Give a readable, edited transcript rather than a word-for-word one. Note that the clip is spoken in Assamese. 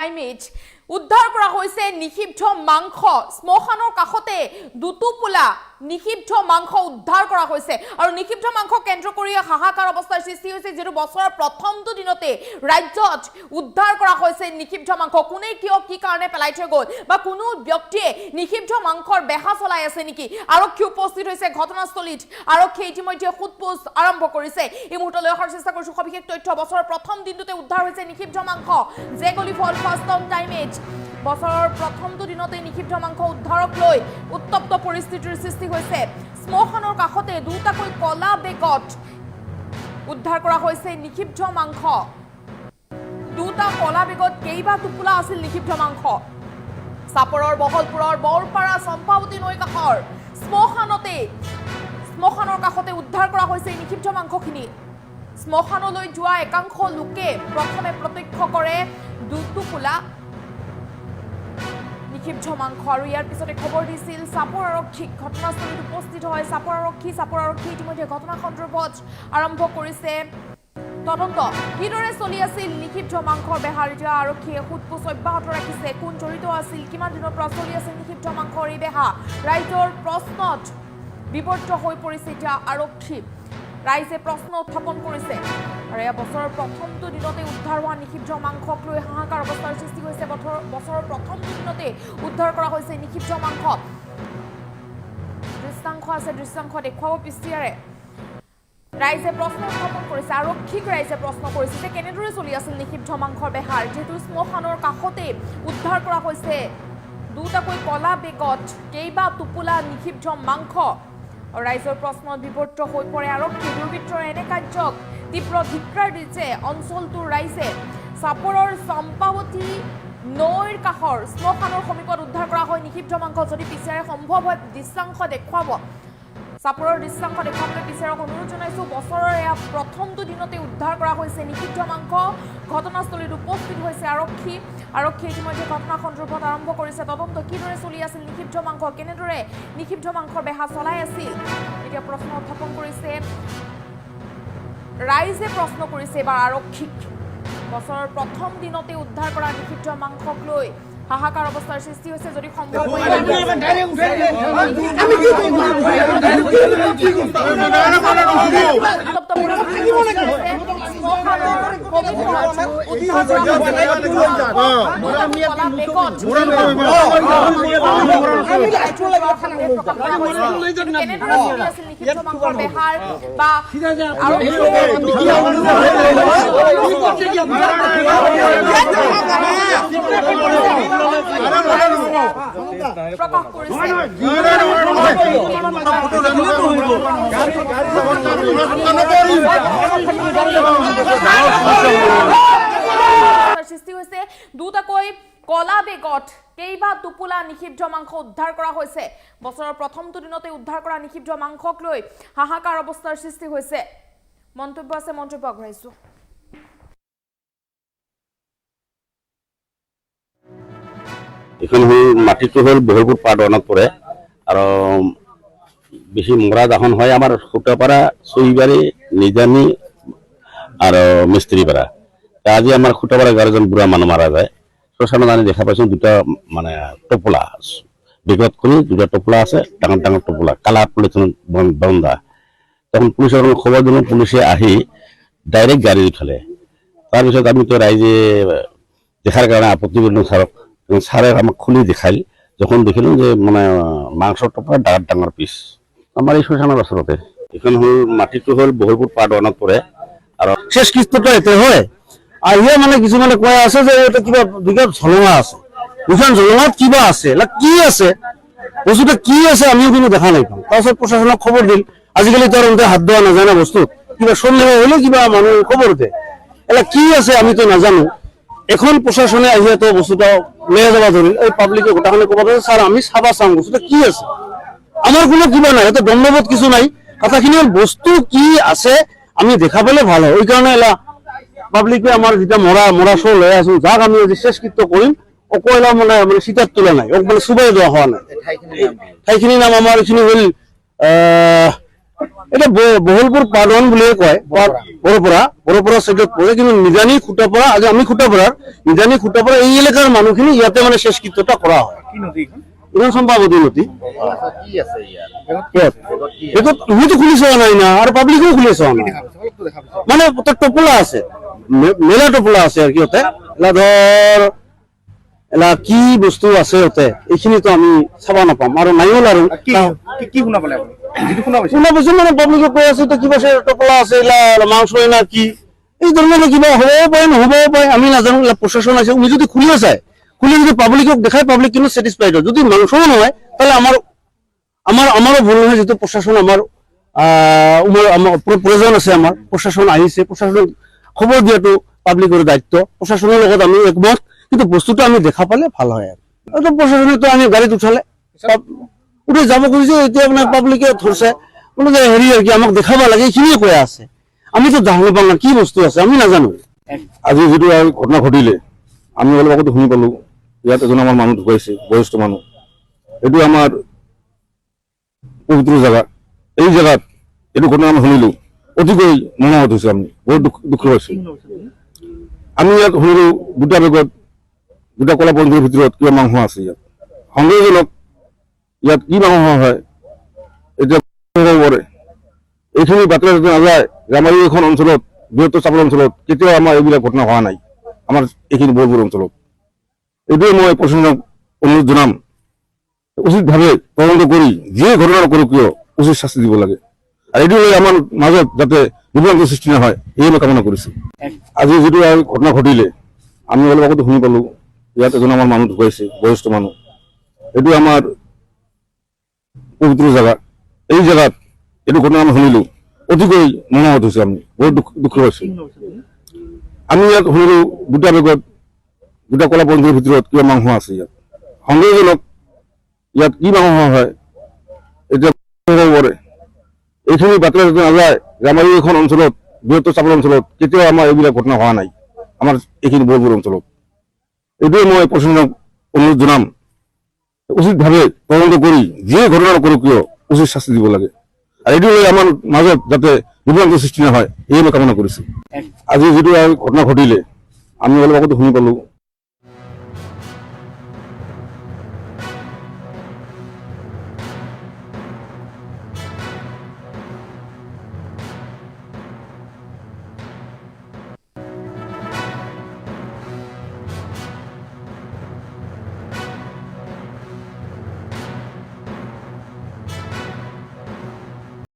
টাইমেজ উদ্ধাৰ কৰা হৈছে নিষিদ্ধ মাংস স্মশানৰ কাষতে দুটোপোলা নিষিদ্ধ মাংস উদ্ধাৰ কৰা হৈছে আৰু নিষিদ্ধ মাংস কেন্দ্ৰ কৰি হাহাকাৰ অৱস্থাৰ সৃষ্টি হৈছে যেটো বছৰৰ প্ৰথমটো দিনতে ৰাজ্যত উদ্ধাৰ কৰা হৈছে নিষিদ্ধ মাংস কোনে কিয় কি কাৰণে পেলাই থৈ গ'ল বা কোনো ব্যক্তিয়ে নিষিদ্ধ মাংসৰ বেহা চলাই আছে নেকি আৰক্ষী উপস্থিত হৈছে ঘটনাস্থলীত আৰক্ষী ইতিমধ্যে খুদপোছ আৰম্ভ কৰিছে এই মুহূৰ্তলৈ অহাৰ চেষ্টা কৰিছো সবিশেষ তথ্য বছৰৰ প্ৰথম দিনটোতে উদ্ধাৰ হৈছে নিষিদ্ধ মাংস জেগলি ফল ফাৰ্ষ্ট অন টাইমেজ বছৰৰ প্ৰথমটো দিনতে নিষিদ্ধ মাংস উদ্ধাৰক লৈ উত্তপ্ত পৰিস্থিতিৰ সৃষ্টি হৈছে স্মশানৰ কাষতে দুটাকৈ কলা বেগত উদ্ধাৰ কৰা হৈছে নিষিদ্ধ মাংস দুটা কলা বেগত কেইবা টুকুৰা আছিল নিষিদ্ধ মাংস সাপৰৰ বহলপুৰৰ বৰপাৰা চম্পাৱতী নৈ কাষৰ স্মশানৰ কাষতে উদ্ধাৰ কৰা হৈছে নিষিদ্ধ মাংসখিনি স্মশানলৈ যোৱা একাংশ লোকে প্ৰথমে প্ৰত্যক্ষ কৰে দুটুকুৰা নিষিদ্ধ মাংস আৰু ইয়াৰ পিছতে খবৰ দিছিল সাপৰ আৰক্ষী ঘটনাস্থলীত উপস্থিত হয় সাপৰ আৰক্ষী ইতিমধ্যে ঘটনা সন্দৰ্ভত আৰম্ভ কৰিছে তদন্ত কিদৰে চলি আছিল নিষিদ্ধ মাংসৰ বেহাৰ এতিয়া আৰক্ষীয়ে খুদপোছ অব্যাহত ৰাখিছে কোন জড়িত আছিল কিমান দিনৰ পৰা চলি আছিল নিষিদ্ধ মাংসৰ এই বেহা ৰাইজৰ প্ৰশ্নত বিবৰ্ত হৈ পৰিছে এতিয়া আৰক্ষী ৰাইজে প্ৰশ্ন উত্থাপন কৰিছে আৰু এই বছৰৰ প্ৰথমটো দিনতে উদ্ধাৰ হোৱা নিষিদ্ধ মাংসক লৈ হাহাকাৰ অৱস্থাৰ সৃষ্টি হৈছে বছৰৰ প্ৰথমটো দিনতে উদ্ধাৰ কৰা হৈছে নিষিদ্ধ মাংস দৃশ্যাংশ দেখুৱাব পিছিয়াৰে ৰাইজে প্ৰশ্ন উত্থাপন কৰিছে আৰক্ষীক ৰাইজে প্ৰশ্ন কৰিছে যে কেনেদৰে চলি আছিল নিষিদ্ধ মাংসৰ বেহাৰ যেহেতু স্মশানৰ কাষতে উদ্ধাৰ কৰা হৈছে দুটাকৈ কলা বেগত কেইবা টুকুৰা নিষিদ্ধ মাংস ৰাইজৰ প্ৰশ্নত বিবৰ্ত হৈ পৰে আৰক্ষী দুৰ্বৃত্তৰ এনে কাৰ্যক তীব্ৰ ধিক্কাৰ দিছে অঞ্চলটোৰ ৰাইজে সাপৰৰ চম্পাৱতী নৈৰ কাষৰ স্মশানৰ সমীপত উদ্ধাৰ কৰা হয় নিষিদ্ধ মাংস যদি পিছাৰে সম্ভৱ হয় দৃশ্যাংশ দেখুৱাব সাপৰৰ দৃশ্যাংশ দেখুৱাবলৈ পিছাৰক অনুৰোধ জনাইছো বছৰৰ এয়া প্ৰথমটো দিনতে উদ্ধাৰ কৰা হৈছে নিষিদ্ধ মাংস ঘটনাস্থলীত উপস্থিত হৈছে আৰক্ষী ইতিমধ্যে ঘটনা সন্দৰ্ভত আৰম্ভ কৰিছে তদন্ত কিদৰে চলি আছিল নিষিদ্ধ মাংস কেনেদৰে নিষিদ্ধ মাংসৰ বেহা চলাই আছিল এতিয়া প্ৰশ্ন উত্থাপন কৰিছে ৰাইজে প্ৰশ্ন কৰিছে এবাৰ আৰক্ষীক বছৰৰ প্ৰথম দিনতে উদ্ধাৰ কৰা নিষিদ্ধ মাংসক লৈ হাহাকাৰ অৱস্থাৰ সৃষ্টি হৈছে যদি সম্ভৱ হয় বেহাৰ বা প্ৰকাশ কৰিছে সৃষ্টি হৈছে দুটাকৈ কলা বেগত কেইবা টুকুৰা নিষিদ্ধ মাংস উদ্ধাৰ কৰা হৈছে বছৰৰ প্ৰথমটো দিনতে উদ্ধাৰ কৰা নিষিদ্ধ মাংসক লৈ হাহাকাৰ অৱস্থাৰ সৃষ্টি হৈছে মন্তব্য আছে মন্তব্য আগবঢ়াইছো এখন হল মাটিটো হল বহলপুর পাটনত পড়ে আর বেশি মরা যখন হয় আমার খুটাপাড়া সইবাড়ি নিজানি আর মিস্ত্রিপাড়া আজি আমার খুটাপাড়া গাড়িজন বুড়া মানুষ মারা যায় শ্মশানত আনি দেখা পাইছো দুটা মানে টোপলা বিগত করে দুটা টোপলা আছে ডাঙর ডাঙর টোপলা কালা পলিথিন বন্ধা তখন পুলিশের খবর দিল পুলিশে আহি ডাইরেক্ট গাড়ি উঠালে তারপর আমি তো রাইজে দেখার কারণে আপত্তি করলাম স্যারক স্যারের আমাক খুলি দেখাইল যখন দেখিলাম যে মানে মাংসর টপা ডাঙর ডাঙর পিস আমার এই শ্মশানের ওচৰতে এখন হল মাটিটো হল বহলপুর পাটনত পড়ে আর শেষ কিস্তিটা এতে হয় আর ইয়ে মানে কিছুমানে কয় আছে যে এটা কিবা বিঘাত ঝলঙা আছে দুখন ঝলঙাত কিবা আছে কি আছে বস্তুটা কি আছে আমিও কিন্তু দেখা নাই তাৰপিছত প্ৰশাসনক খবৰ দিল আজিকালি তো আর হাত দেওয়া নাযায় না বস্তু কিবা সন্দেহ হলে কিবা মানুষ খবর দেয় এটা কি আছে আমি তো নাজানো এখন প্রশাসনে আহিয়ে তো বস্তুটা লয়ে যাবা ধরিল এই পাবলিকে গোটাখানে কবা স্যার আমি চাবা চাম বস্তুটা কি আছে আমার কোনো কিবা নাই এটা দণ্ডবোধ কিছু নাই কথাখিনি বস্তু কি আছে আমি দেখা পেলে ভালো ওই কারণে এলা পাবলিকে আমার যেটা মরা শো লয়ে আছো যাক আমি শেষকৃত্য করিম অকয়লা মানে সীতার তোলা নাই মানে সুবাই দেওয়া হওয়া নাই ঠাইখিনির নাম আমার এখানে হল এটা বহলপুর পার্ট 1 বুলিয়ে কয় বড়পৰা সাইডত পৰে, কিন্তু নিজানি খুটাপাৰা আগে আমি খুটাপাৰাৰ নিজানি খুটাপাৰা এই এলেকাৰ মানুহখিনি ইয়াতে মানে শেষকৃত্যটা কৰা হয়। কি নদী এখন? ইমান সম্পাবতী নদী কি আছে ইয়াত? এইটো তুমিতো খুলি চোৱা নাই না, আৰু পাব্লিকেও খুলি চোৱা নাই। অলপটো দেখা পাইছো। মানে তাত টোপোলা আছে, মেলা টোপোলা আছে আর কি ওতে, এলা ধর এলা কি বস্তু আছে ওতে এইখিনিতো আমি চাবা নাপাম আৰু নাইও আৰু কি কি শুনা পালে আপুনি? যিটো শুনা পাইছে শুনা পাইছো মানে পাব্লিকে কৈ আছে কিবা টোপোলা আছে, এলা মাংস না কি এই ধৰণৰ কিবা হ'বও পাৰে নহ'বও পাৰে, আমি নাজানো। এলা প্ৰশাসন আছে, উনি যদি খুলিও চায়, খুলি যদি পাব্লিকক দেখায়, পাব্লিক কিন্তু স্যাটিসফাইড হয়। যদি মাংসও নহয় তাহলে আমারও ভুল নহয়, যেহেতু প্রশাসন আমার প্রয়োজন আছে, আমার প্রশাসন আহিছে, প্রশাসন খবর দিয়াটো পাব্লিকৰ দায়িত্ব, প্রশাসনের লগত আমি একমত, কিন্তু বস্তুটো আমি দেখা পালে ভাল হয়। আর তো প্রশাসনে তো আমি গাড়িত উঠালে উঠে যাব খুঁজছে, এতিয়া মানে পাব্লিকে ধরছে বলে যে হেৰি আর কি আমাক দেখাব লাগে, এইখিনিয়ে কৈ আছে। আমি তো জানিব পাম না কি বস্তু আছে, আমি নাজানো। আজি যিটো ঘটনা ঘটিলে আমি অলপ আগতে শুনি পালো, ইয়াত এজন আমাৰ মানুহ ঢুকাইছে, বয়স্ক মানুহ। এইটো আমাৰ পবিত্ৰ জায়গা, এই জায়গাত এইটো ঘটনা আমি শুনিলো, অতিকৈ মৰ্মাহত হৈছে। আমি বহুত দুখ পাইছো। আমি ইয়াত শুনিলো দুটা বেগত দুটা কলা পঞ্জীৰ ভিতৰত কিবা মাংস আছে। ইয়াত সন্দেহজনক, ইয়াত কি মাংস হয় এতিয়া হ'ব পাৰে। এইখিনি বাতৰি যাতে নাযায় যে আমাৰ এইখন অঞ্চলত, বৃহত্তৰ চাপৰ অঞ্চলত কেতিয়াও আমাৰ এইবিলাক ঘটনা হোৱা নাই, আমাৰ এইখিনি বৰপুৰ অঞ্চলত। এইটোৱে মই প্ৰশাসনক অনুৰোধ জনাম, উচিতভাৱে তদন্ত কৰি যিয়ে ঘটনা নকৰক কিয় উচিত শাস্তি দিব লাগে। আৰু এইটো লৈ আমাৰ মাজত যাতে বিভ্ৰান্তি সৃষ্টি নহয়, এই মই কামনা কৰিছো। আজি যিটো ঘটনা ঘটিলে আমি অলপ আগতে শুনি পালো, ইয়াত এজন আমাৰ মানুহ ঢুকাইছে, বয়স্ক মানুহ। এইটো আমাৰ পবিত্ৰ জায়গা, এই জায়গাত এইটো ঘটনা আমি শুনিলো, অতিকৈ মৰ্মাহত হৈছে। আমি বহুত দুখ পাইছো। আমি ইয়াত শুনিলো দুটা বেগত দুটা কলা পঞ্জীৰ ভিতৰত কিবা মাংস আছে। ইয়াত সন্দেহজনক, ইয়াত কি মাংস হয় এতিয়া হ'ব পাৰে। এইখিনি বাতৰি যাতে নাযায় যে আমাৰ এইখন অঞ্চলত, বৃহত্তৰ চাপৰ অঞ্চলত কেতিয়াও আমাৰ এইবিলাক ঘটনা হোৱা নাই, আমাৰ এইখিনি বৰপুৰ অঞ্চলত। এইটোৱে মই প্ৰশাসনক অনুৰোধ জনাম, উচিতভাৱে তদন্ত কৰি যিয়ে ঘটনা নকৰক কিয় উচিত শাস্তি দিব লাগে। আৰু এইটো লৈ আমাৰ মাজত যাতে বিভ্ৰান্তি সৃষ্টি নহয়, এই মই কামনা কৰিছো। আজি যিটো ঘটনা ঘটিলে আমি অলপ আগতে শুনি পালো,